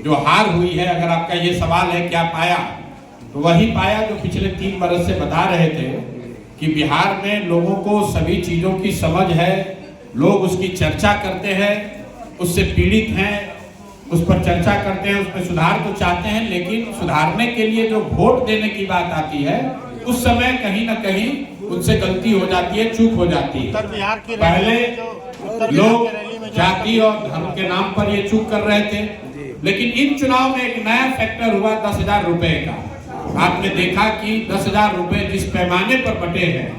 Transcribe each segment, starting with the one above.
जो हार हुई है, अगर आपका ये सवाल है क्या पाया, तो वही पाया जो पिछले 3 बरस से बता रहे थे कि बिहार में लोगों को सभी चीज़ों की समझ है, लोग उसकी चर्चा करते हैं, उससे पीड़ित हैं, उस पर चर्चा करते हैं, उसमें सुधार तो चाहते हैं, लेकिन सुधारने के लिए जो वोट देने की बात आती है उस समय कहीं ना कहीं उनसे गलती हो जाती है, चूक हो जाती है। पहले लोग जाति और धर्म के नाम पर ये चूक कर रहे थे, लेकिन इन चुनाव में एक नया फैक्टर हुआ 10,000 रुपए का। आपने देखा कि 10,000 रुपए जिस पैमाने पर बटे हैं,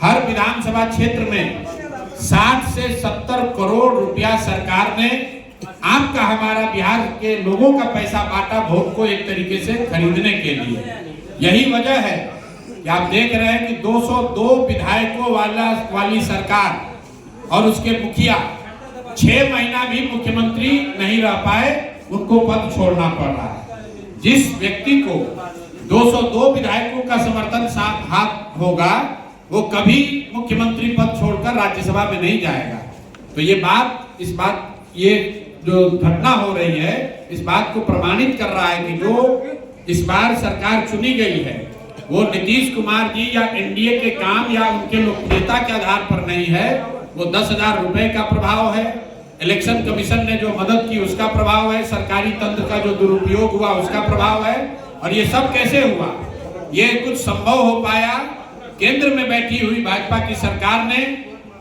हर विधानसभा क्षेत्र में 60 से 70 करोड़ रुपया सरकार ने आपका हमारा बिहार के लोगों का पैसा बांटा वोट को एक तरीके से खरीदने के लिए। यही वजह है कि आप देख रहे हैं कि 202 विधायकों वाली सरकार और उसके मुखिया 6 महीना भी मुख्यमंत्री नहीं रह पाए, उनको पद छोड़ना पड़ रहा है। जिस व्यक्ति को 202 विधायकों का समर्थन हाथ होगा, वो कभी मुख्यमंत्री पद छोड़कर राज्यसभा में नहीं जाएगा। तो ये जो घटना हो रही है, इस बात को प्रमाणित कर रहा है कि जो इस बार सरकार चुनी गई है वो नीतीश कुमार जी या एनडीए के काम या उनके लोकप्रियता के आधार पर नहीं है, वो 10,000 रुपए का प्रभाव है, इलेक्शन कमीशन ने जो मदद की उसका प्रभाव है, सरकारी तंत्र का जो दुरुपयोग हुआ उसका प्रभाव है। और ये सब कैसे हुआ? ये कुछ संभव हो पाया केंद्र में बैठी हुई भाजपा की सरकार ने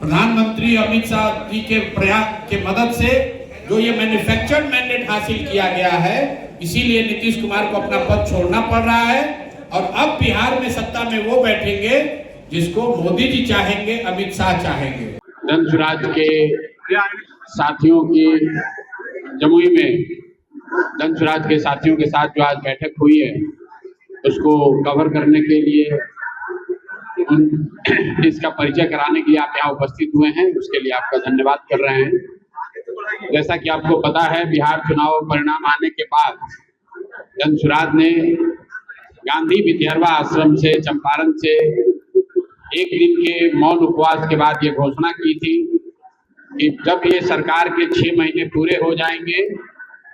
प्रधानमंत्री अमित शाह जी के प्रयास के मदद से जो ये मैन्युफैक्चर्ड मैंडेट हासिल किया गया है, इसीलिए नीतीश कुमार को अपना पद छोड़ना पड़ रहा है। और अब बिहार में सत्ता में वो बैठेंगे जिसको मोदी जी चाहेंगे, अमित शाह चाहेंगे। जनसुराज के साथियों की जमुई में जनसुराज के साथियों के साथ जो आज बैठक हुई है, उसको कवर करने के लिए इसका परिचय कराने के लिए आप यहाँ उपस्थित हुए हैं, उसके लिए आपका धन्यवाद कर रहे हैं। जैसा कि आपको पता है, बिहार चुनाव परिणाम आने के बाद जनसुराज ने गांधी विद्यार्थी आश्रम से, चंपारण से 1 दिन के मौन उपवास के बाद ये घोषणा की थी कि जब ये सरकार के 6 महीने पूरे हो जाएंगे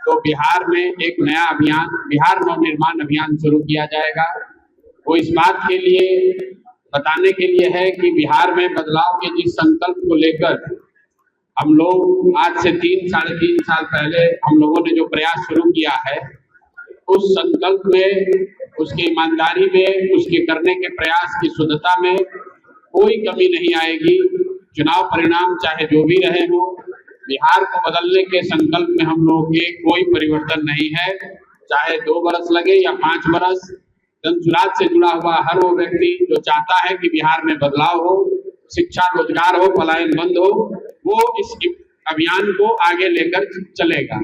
तो बिहार में एक नया अभियान, बिहार नवनिर्माण अभियान शुरू किया जाएगा। वो इस बात के लिए बताने के लिए है कि बिहार में बदलाव के जिस संकल्प को लेकर हम लोग आज से 3 साढ़े 3 साल पहले हम लोगों ने जो प्रयास शुरू किया है, उस संकल्प में, उसकी ईमानदारी में, उसके करने के प्रयास की शुद्धता में कोई कमी नहीं आएगी। चुनाव परिणाम चाहे जो भी रहे हो, बिहार को बदलने के संकल्प में हम लोगों के कोई परिवर्तन नहीं है। चाहे 2 बरस लगे या 5 बरस, जनसुराज से जुड़ा हुआ हर वो व्यक्ति जो चाहता है कि बिहार में बदलाव हो, शिक्षा, रोजगार हो, पलायन बंद हो, वो इस अभियान को आगे लेकर चलेगा।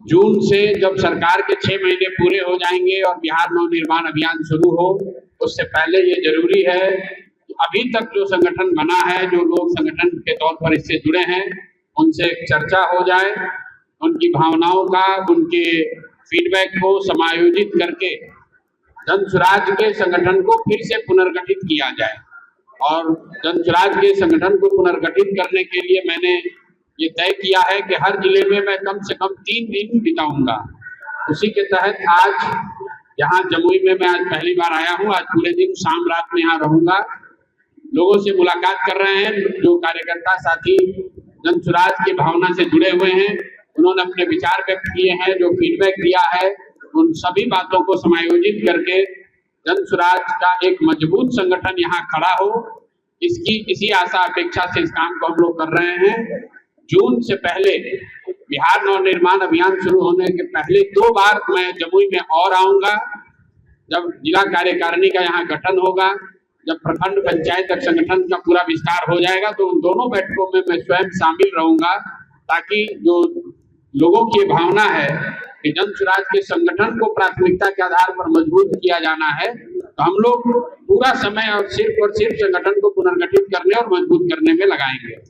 जून से जब सरकार के 6 महीने पूरे हो जाएंगे और बिहार नवनिर्माण अभियान शुरू हो, उससे पहले ये जरूरी है कि अभी तक जो संगठन बना है, जो लोग संगठन के तौर पर इससे जुड़े हैं, उनसे चर्चा हो जाए, उनकी भावनाओं का, उनके फीडबैक को समायोजित करके जनसुराज के संगठन को फिर से पुनर्गठित किया जाए। और जनसुराज के संगठन को पुनर्गठित करने के लिए मैंने ये तय किया है कि हर जिले में मैं कम से कम 3 दिन बिताऊंगा। उसी के तहत आज यहाँ जमुई में मैं आज पहली बार आया हूँ। आज पूरे दिन शाम रात में यहाँ रहूंगा, लोगों से मुलाकात कर रहे हैं। जो कार्यकर्ता साथी जनसुराज की भावना से जुड़े हुए हैं, उन्होंने अपने विचार व्यक्त किए हैं, जो फीडबैक दिया है, उन सभी बातों को समायोजित करके जनसुराज का एक मजबूत संगठन यहाँ खड़ा हो, इसी आशा अपेक्षा से इस काम को हम लोग कर रहे हैं। जून से पहले, बिहार नवनिर्माण अभियान शुरू होने के पहले 2 बार मैं जमुई में और आऊंगा। जब जिला कार्यकारिणी का यहाँ गठन होगा, जब प्रखंड पंचायत तक संगठन का पूरा विस्तार हो जाएगा, तो उन दोनों बैठकों में मैं स्वयं शामिल रहूंगा, ताकि जो लोगों की भावना है कि जनसुराज के संगठन को प्राथमिकता के आधार पर मजबूत किया जाना है, तो हम लोग पूरा समय और सिर्फ संगठन को पुनर्गठित करने और मजबूत करने में लगाएंगे।